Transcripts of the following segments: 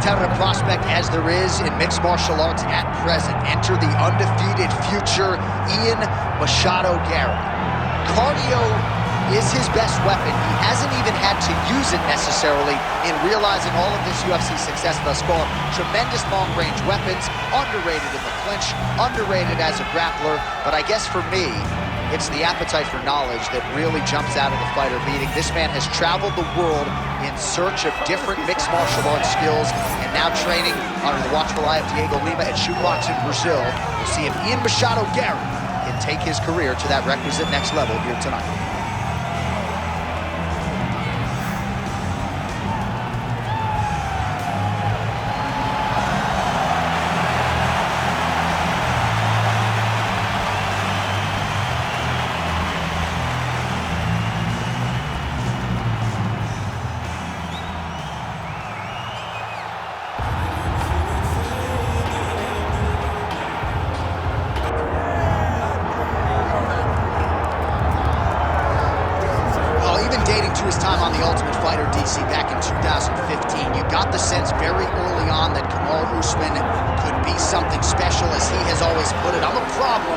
competitive prospect as there is in mixed martial arts at present. Enter the undefeated future Ian Machado Garry. Cardio is his best weapon. He hasn't even had to use it necessarily in realizing all of this UFC success thus far. Tremendous long-range weapons, underrated in the clinch, underrated as a grappler, but I guess for me, it's the appetite for knowledge that really jumps out of the fighter meeting. This man has traveled the world in search of different mixed martial arts skills and now training under the watchful eye of Diego Lima at Shootbox in Brazil. We'll see if Ian Machado Garry can take his career to that requisite next level here tonight. Dating to his time on The Ultimate Fighter, DC, back in 2015, you got the sense very early on that Kamaru Usman could be something special, as he has always put it. I'm a problem.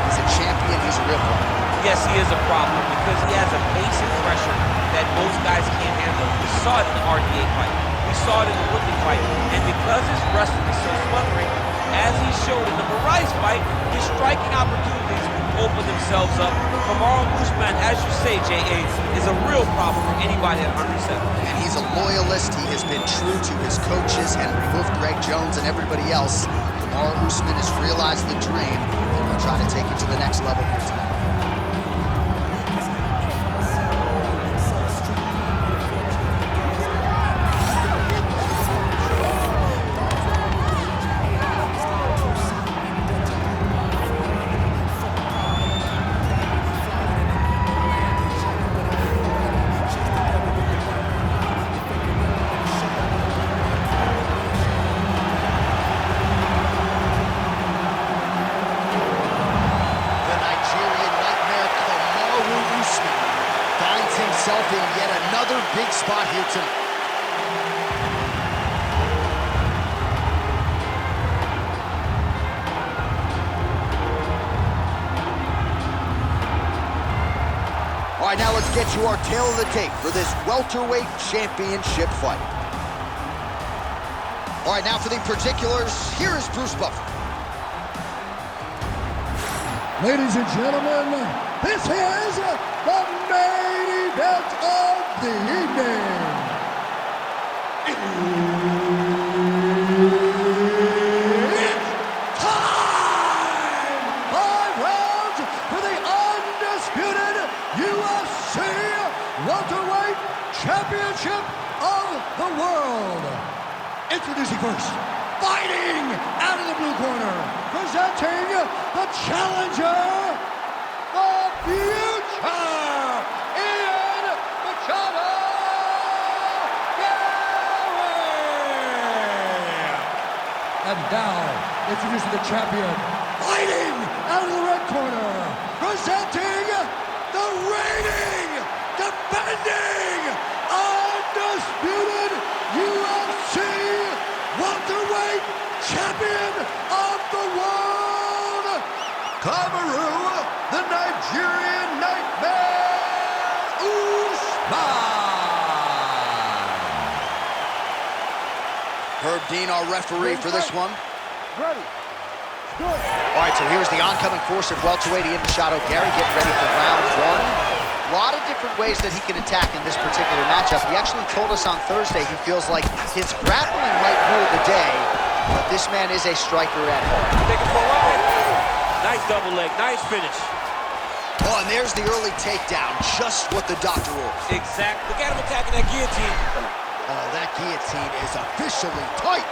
He's a champion. He's a real problem. Yes, he is a problem because he has a pace and pressure that most guys can't handle. We saw it in the RDA fight. We saw it in the Woodley fight. And because his wrestling is so smothering, as he showed in the Moraes fight, his striking opportunities open themselves up. Kamaru Usman, as you say, J.A., is a real problem for anybody at 107. And he's a loyalist. He has been true to his coaches, Henry Wolf, Greg Jones, and everybody else. Kamaru Usman has realized the dream, and will try to take it to the next level here tonight. Himself in yet another big spot here tonight. All right, now let's get you our tail of the tape for this welterweight championship fight. All right, now for the particulars, here is Bruce Buffer. Ladies and gentlemen, this is the main event of the evening. It's time! 5 rounds for the undisputed UFC welterweight championship of the world. Introducing first, fighting out of the blue corner, presenting the challenger, the future, Ian Machado Garry. And now, introducing the champion, fighting out of the red corner, presenting the reigning, defending, undisputed UFC welterweight champion of the world, Kamaru, the Nigerian Nightmare, Usman. Herb Dean, our referee for this one. Ready. Good. All right, so here's the oncoming force of welterweight Ian Machado Garry, getting ready for round one. A lot of different ways that he can attack in this particular matchup. He actually told us on Thursday he feels like his grappling might rule the day, but this man is a striker at heart. Take it for a ride. Nice double leg, nice finish. Oh, and there's the early takedown, just what the doctor ordered. Exact. Look at him attacking that guillotine. Oh, that guillotine is officially tight.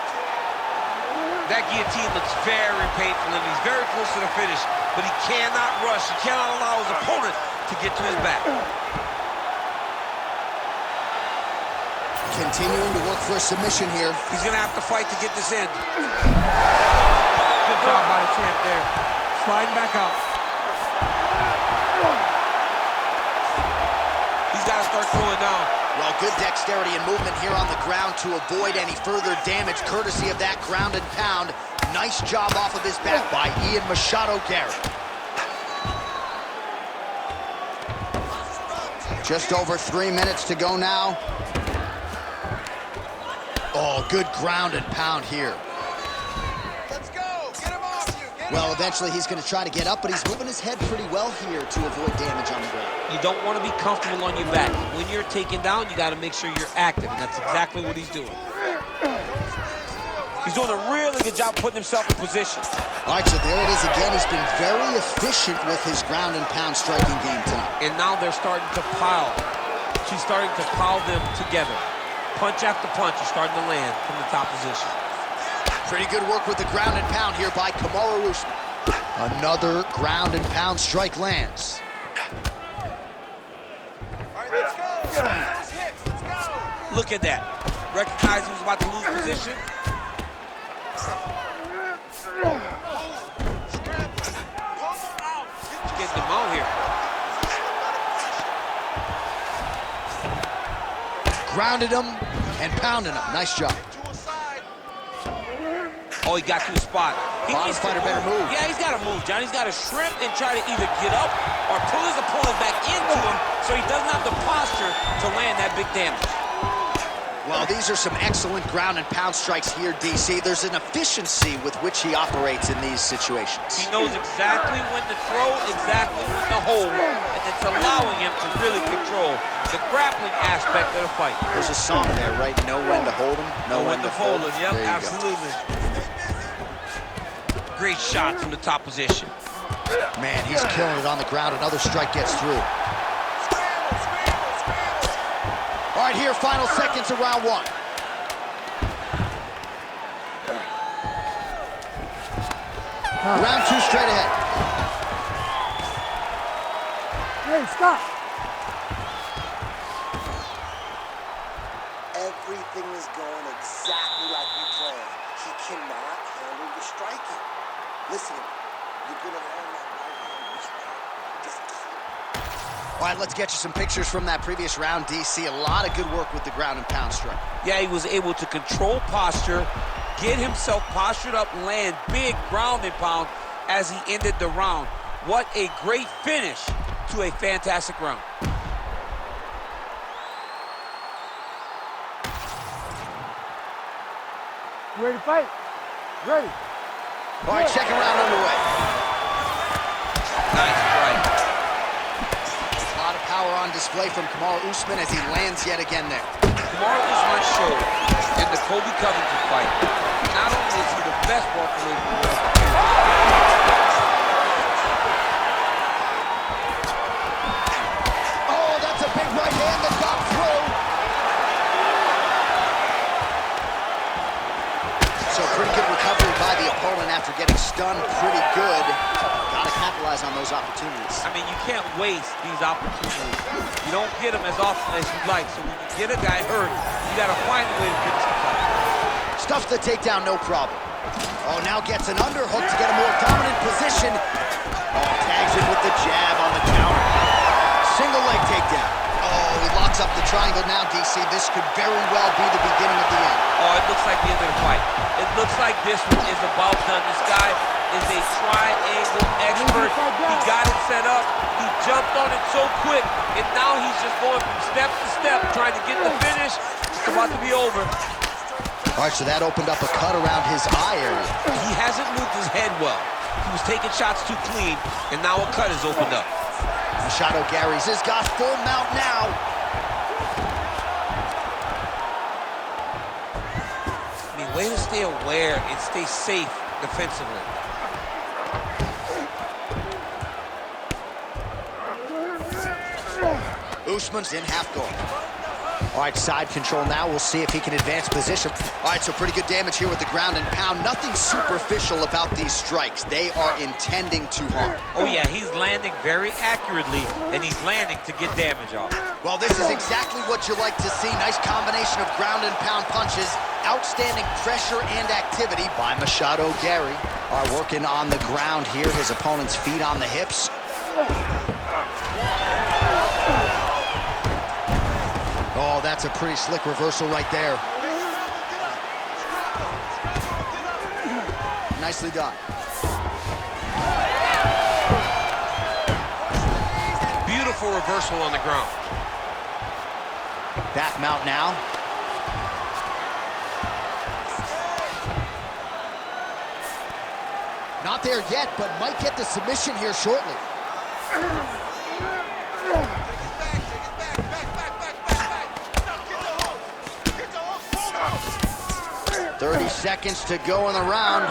That guillotine looks very painful, and he's very close to the finish, but he cannot rush. He cannot allow his opponent to get to his back. Continuing to work for a submission here. He's gonna have to fight to get this in. Good job by the champ there. Sliding back out. He's got gotta start throwing down. Well, good dexterity and movement here on the ground to avoid any further damage, courtesy of that ground and pound. Nice job off of his back by Ian Machado Garry. Just over 3 minutes to go now. Oh, good ground and pound here. Let's go! Get him off you! Well, eventually he's going to try to get up, but he's moving his head pretty well here to avoid damage on the ground. You don't want to be comfortable on your back. When you're taken down, you got to make sure you're active, and that's exactly what he's doing. He's doing a really good job putting himself in position. All right, so there it is again. He's been very efficient with his ground and pound striking game tonight. And now they're starting to pile. She's starting to pile them together. Punch after punch is starting to land from the top position. Pretty good work with the ground and pound here by Kamaru Usman. Another ground and pound strike lands. All right, let's go! Those hits, let's go! Look at that. Recognized he was about to lose position. Getting him out here. Grounded him and pounding him. Nice job. Oh, he got to the spot. Bottom fighter better move. Yeah, he's got to move, John. He's got to shrimp and try to either get up or pull his opponent back into him so he doesn't have the posture to land that big damage. Well, these are some excellent ground and pound strikes here, DC. There's an efficiency with which he operates in these situations. He knows exactly when to throw, exactly when to hold, and it's allowing him to really control the grappling aspect of the fight. There's a song there, right? Know when to hold him, know when to fold him. Yep, There you absolutely. Great shot from the top position. Man, he's killing it on the ground. Another strike gets through. All right, here, final seconds of round one. Round two straight ahead. Hey, stop. Everything is going exactly like we planned. He cannot handle the striking. Listen, you're gonna learn that right hand this way. Just keep. All right, let's get you some pictures from that previous round, DC. A lot of good work with the ground and pound strike. Yeah, he was able to control posture, get himself postured up, land big ground and pound as he ended the round. What a great finish to a fantastic round. You ready to fight? Ready. All right, second round underway. Nice strike. A lot of power on display from Kamaru Usman as he lands yet again there. Kamaru Usman showed in the Colby Covington fight, not only is he the best welterweight in the world, Oh, that's a big right hand that got through. So pretty good recovery by the opponent after getting stunned pretty good. Gotta capitalize on those opportunities. I mean, you can't waste these opportunities. You don't get them as often as you'd like. So when you get a guy hurt, you got to find a way to finish the fight. Stuffs the takedown, no problem. Oh, now gets an underhook to get a more dominant position. Oh, tags in with the jab on the counter. Single leg takedown. Oh, he locks up the triangle now, DC. This could very well be the beginning of the end. Oh, it looks like the end of the fight. It looks like this one is about done. This guy is a triangle expert. He got it set up. He jumped on it so quick, and now he's just going from step to step, trying to get the finish. It's about to be over. All right, so that opened up a cut around his eye area. He hasn't moved his head well. He was taking shots too clean, and now a cut has opened up. Machado Garry's has got full mount now. I mean, way to stay aware and stay safe defensively. Usman's in half guard. All right, side control now. We'll see if he can advance position. All right, so pretty good damage here with the ground and pound. Nothing superficial about these strikes. They are intending to harm. Oh, yeah, he's landing very accurately, and he's landing to get damage off. Well, this is exactly what you like to see. Nice combination of ground and pound punches. Outstanding pressure and activity by Machado Garry. Working on the ground here. His opponent's feet on the hips. Oh, that's a pretty slick reversal right there. Nicely done. Beautiful reversal on the ground. Back mount now. Not there yet, but might get the submission here shortly. 30 seconds to go in the round.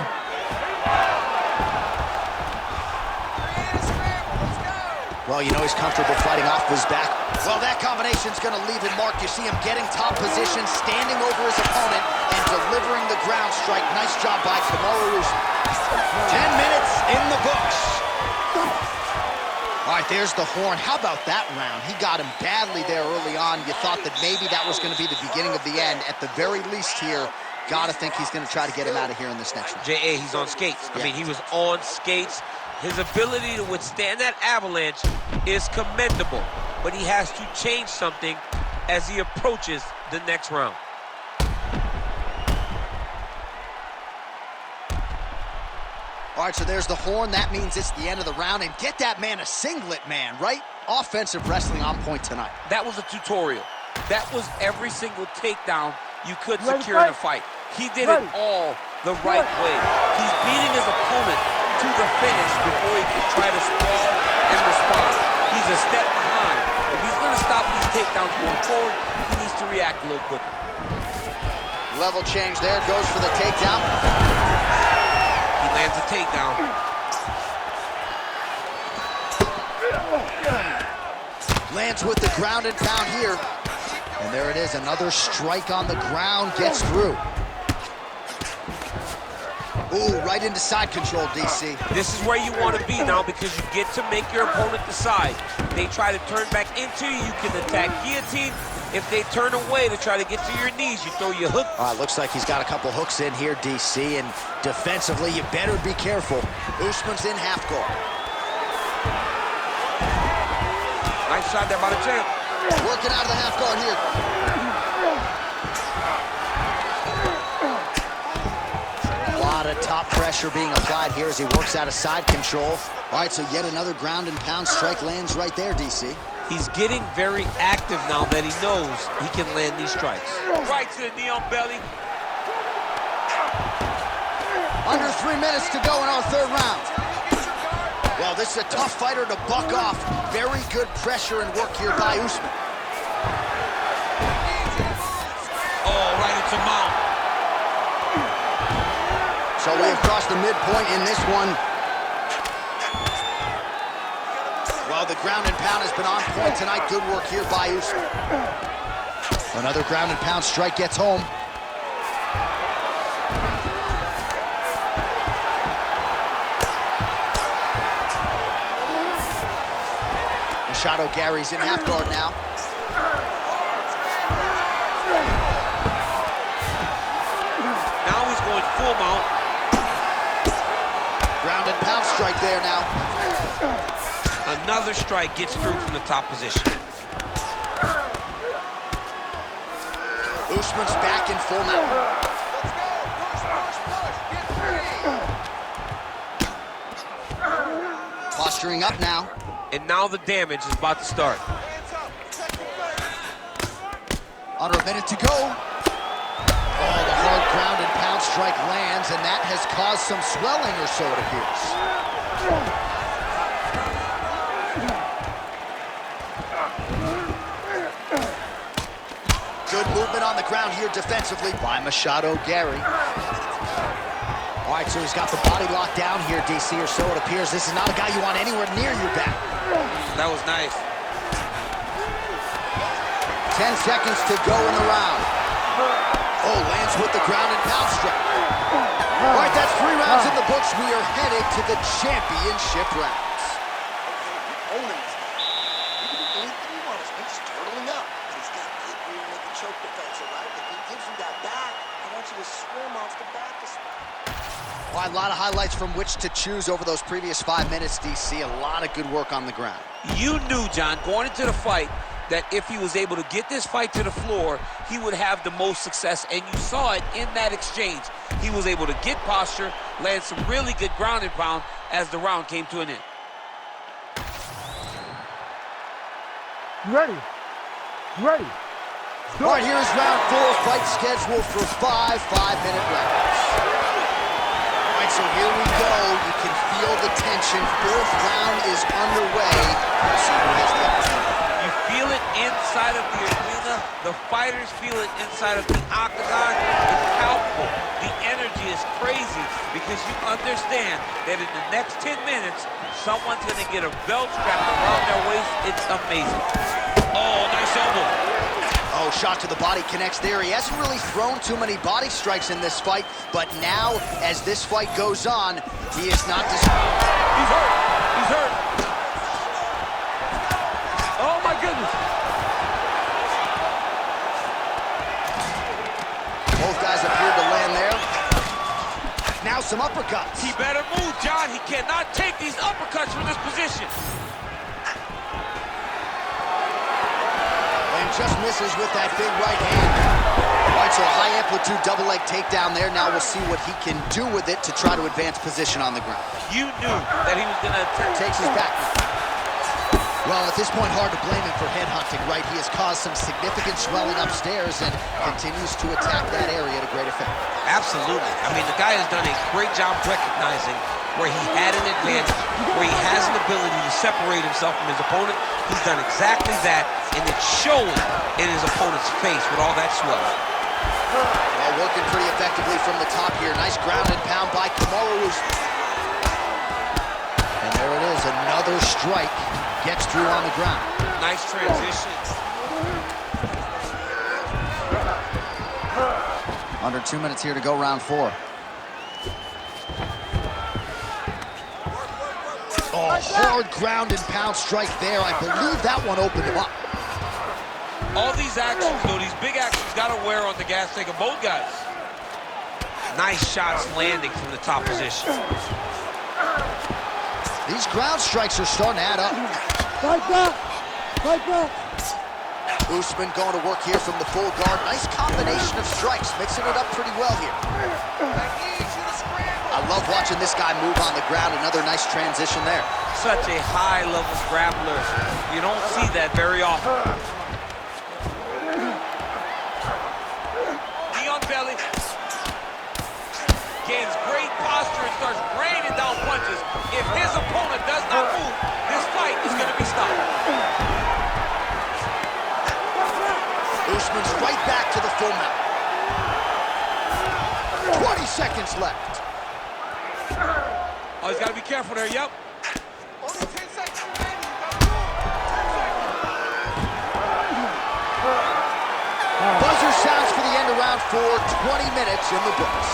Well, you know he's comfortable fighting off his back. Well, that combination's gonna leave him marked. You see him getting top position, standing over his opponent, and delivering the ground strike. Nice job by Kamaru. 10 minutes in the books. All right, there's the horn. How about that round? He got him badly there early on. You thought that maybe that was gonna be the beginning of the end. At the very least here, gotta think he's gonna try to get him out of here in this next round. J.A., he's on skates. I mean, he was on skates. His ability to withstand that avalanche is commendable, but he has to change something as he approaches the next round. All right, so there's the horn. That means it's the end of the round. And get that man a singlet, man, right? Offensive wrestling on point tonight. That was a tutorial. That was every single takedown you could secure in a fight. He did it all the right way. He's beating his opponent to the finish before he can try to sprawl and respond. He's a step behind. If he's going to stop these takedowns going forward, he needs to react a little quicker. Level change there, goes for the takedown. He lands a takedown. Lands with the ground and pound here. And there it is, another strike on the ground, gets through. Ooh, right into side control, DC. This is where you want to be now because you get to make your opponent decide. They try to turn back into you, you can attack guillotine. If they turn away to try to get to your knees, you throw your hook. All right, looks like he's got a couple hooks in here, DC, and defensively, you better be careful. Usman's in half guard. Nice shot there by the champ. Working out of the half guard here. A lot of top pressure being applied here as he works out of side control. All right, so yet another ground and pound strike lands right there, DC. He's getting very active now that he knows he can land these strikes. Right to the knee on belly. Under 3 minutes to go in our third round. Well, this is a tough fighter to buck off. Very good pressure and work here by Usman. Oh, right into mount. So we have crossed the midpoint in this one. Well, the ground and pound has been on point tonight. Good work here by Usman. Another ground and pound strike gets home. Garry's in half guard now. Now he's going full mount. Ground and pound strike there now. Another strike gets through from the top position. Usman's back in full mount. Posturing up now. And now the damage is about to start. Under a minute to go. Oh, the hard ground and pound strike lands, and that has caused some swelling or so, it appears. Good movement on the ground here defensively by Garry. All right, so he's got the body locked down here, DC, or so it appears. This is not a guy you want anywhere near your back. That was nice. 10 seconds to go in the round. Oh, lands with the ground and pound strike. All right, that's 3 rounds in the books. We are headed to the championship rounds. Okay, owning this guy. You can do anything you want. He's turtling up. And he's got good rear naked choke defense, all right? If he gives you that back, I want you to swim off the back to spot. Well, a lot of highlights from which to choose over those previous 5 minutes, DC. A lot of good work on the ground. You knew, John, going into the fight, that if he was able to get this fight to the floor, he would have the most success, and you saw it in that exchange. He was able to get posture, land some really good ground and pound as the round came to an end. Ready? Ready? All right, here's round 4, fight scheduled for 5 5-minute rounds. All right, so here we go. You can feel the tension. 4th round is underway. Let's see who has the opportunity. You feel it inside of the arena. The fighters feel it inside of the octagon. It's palpable. The energy is crazy because you understand that in the next 10 minutes, someone's going to get a belt strap around their waist. It's amazing. Oh, nice elbow. Oh, shot to the body connects there. He hasn't really thrown too many body strikes in this fight, but now, as this fight goes on, he is not... He's hurt. He's hurt. Oh, my goodness. Both guys appeared to land there. Now some uppercuts. He better move, John. He cannot take these uppercuts from this position. And just misses with that big right hand. All right, so a high amplitude double leg takedown there. Now we'll see what he can do with it to try to advance position on the ground. You knew that he was gonna attack. Takes his back. Well, at this point, hard to blame him for headhunting, right? He has caused some significant swelling upstairs and continues to attack that area to great effect. Absolutely. I mean, the guy has done a great job recognizing where he had an advantage, where he has an ability to separate himself from his opponent. He's done exactly that, and it's showing in his opponent's face with all that swelling. Well, working pretty effectively from the top here. Nice ground and pound by Kamaru. And there it is, another strike. Gets through on the ground. Nice transition. Under 2 minutes here to go, round 4. Oh, hard ground and pound strike there. I believe that one opened him up. All these actions, though, these big actions gotta wear on the gas tank of both guys. Nice shots landing from the top position. These ground strikes are starting to add up. Fight back! Fight back! Usman going to work here from the full guard. Nice combination of strikes, mixing it up pretty well here. I love watching this guy move on the ground. Another nice transition there. Such a high-level grappler. You don't see that very often. Knee on belly. Gains great posture and starts raining down punches. If his opponent does not move, this fight is going to be stopped. Usman's right back to the full mount. 20 seconds left. Oh, he's got to be careful there, yep. Only 10 seconds remaining. Buzzer sounds for the end of round 4, 20 minutes in the books.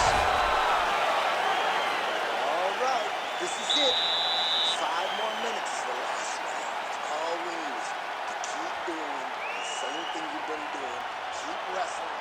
All right, this is it. 5 more minutes is the last round. It's all we need is to keep doing the same thing you've been doing. Keep wrestling.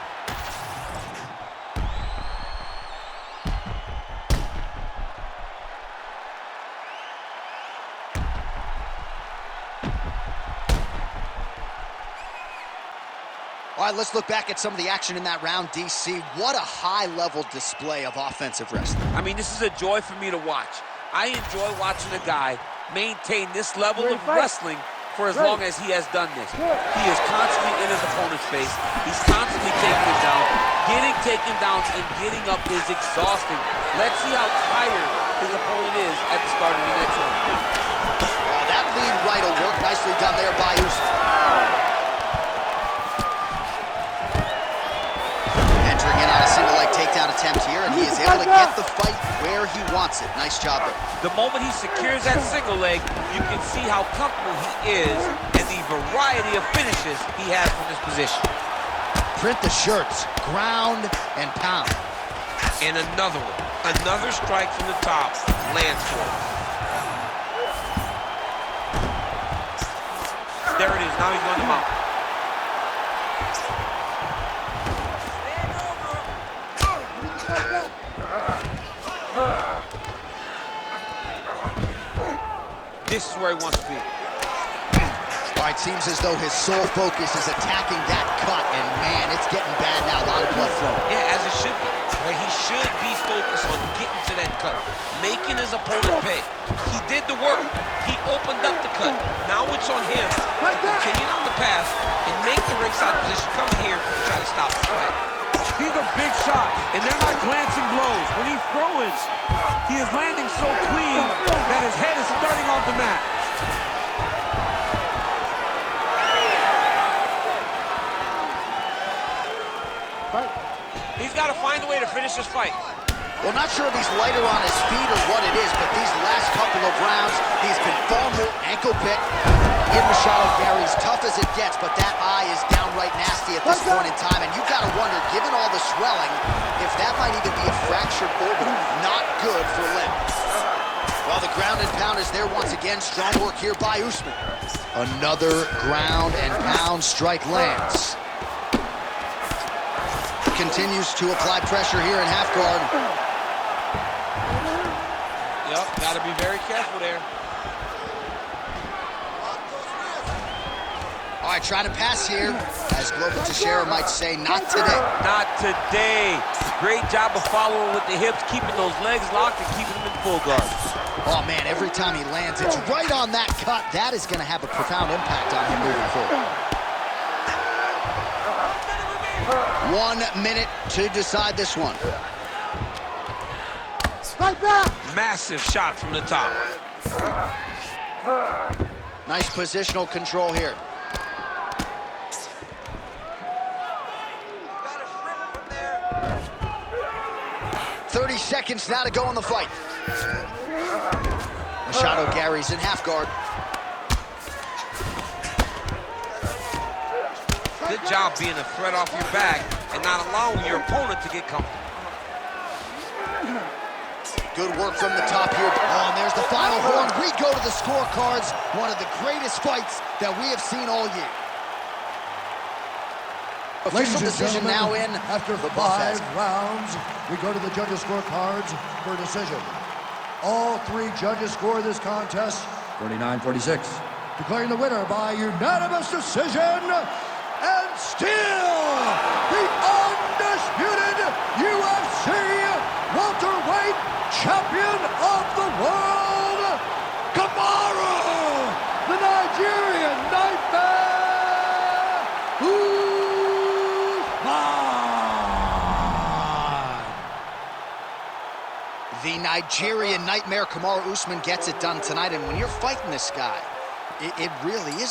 All right, let's look back at some of the action in that round, DC. What a high-level display of offensive wrestling. I mean, this is a joy for me to watch. I enjoy watching a guy maintain this level of wrestling for as long as he has done this. He is constantly in his opponent's face. He's constantly taking him down. Getting taken down and getting up is exhausting. Let's see how tired his opponent is at the start of the next round. That lead right will work. Nicely done there by Usman. Entering in on a single leg takedown attempt here, and he is able to get the fight where he wants it. Nice job there. The moment he secures that single leg, you can see how comfortable he is and the variety of finishes he has from this position. Print the shirts, ground and pound. And another one, another strike from the top, lands for him. There it is, now he's on the mount. This is where he wants to be. All right, seems as though his sole focus is attacking that cut, and man, it's getting bad now. A lot of blood flow. Yeah, as it should be. Right? He should be focused on getting to that cut, making his opponent pay. He did the work. He opened up the cut. Now it's on him to continue on the path and make the ringside position. Come here and try to stop the fight. These are big shots, and they're not glancing blows. When he's throwing, he is landing so clean that his head is starting off the mat. He's got to find a way to finish this fight. Well, not sure if he's lighter on his feet or what it is, but these last couple of rounds, he's been far more ankle pick. In Machado Garry's tough as it gets, but that eye is downright nasty at this point in time, and you've got to wonder, given all the swelling, if that might even be a fractured orbital. Not good for Lim. Well, the ground and pound is there once again. Strong work here by Usman. Another ground and pound strike lands. Continues to apply pressure here in half guard. Yep, got to be very careful there. All right, trying to pass here. As Glover Teixeira might say, not today. Not today. Great job of following with the hips, keeping those legs locked and keeping them in full guard. Oh, man, every time he lands, it's right on that cut. That is going to have a profound impact on him moving forward. 1 minute to decide this one. Massive shot from the top. Nice positional control here. 30 seconds now to go in the fight. Machado Garry's in half guard. Good job being a threat off your back and not allowing your opponent to get comfortable. Good work from the top here. Oh, and there's the final horn. We go to the scorecards. One of the greatest fights that we have seen all year. Ladies Official and decision now gentlemen, in. after the 5 buffet. rounds, we go to the judges' scorecards for decision. All 3 judges score this contest 49-46. Declaring the winner by unanimous decision, and still the undisputed UFC welterweight champion of the world, Kamaru, the Nigerian Nightmare, Usman. The Nigerian Nightmare, Kamaru Usman, gets it done tonight. And when you're fighting this guy, it really is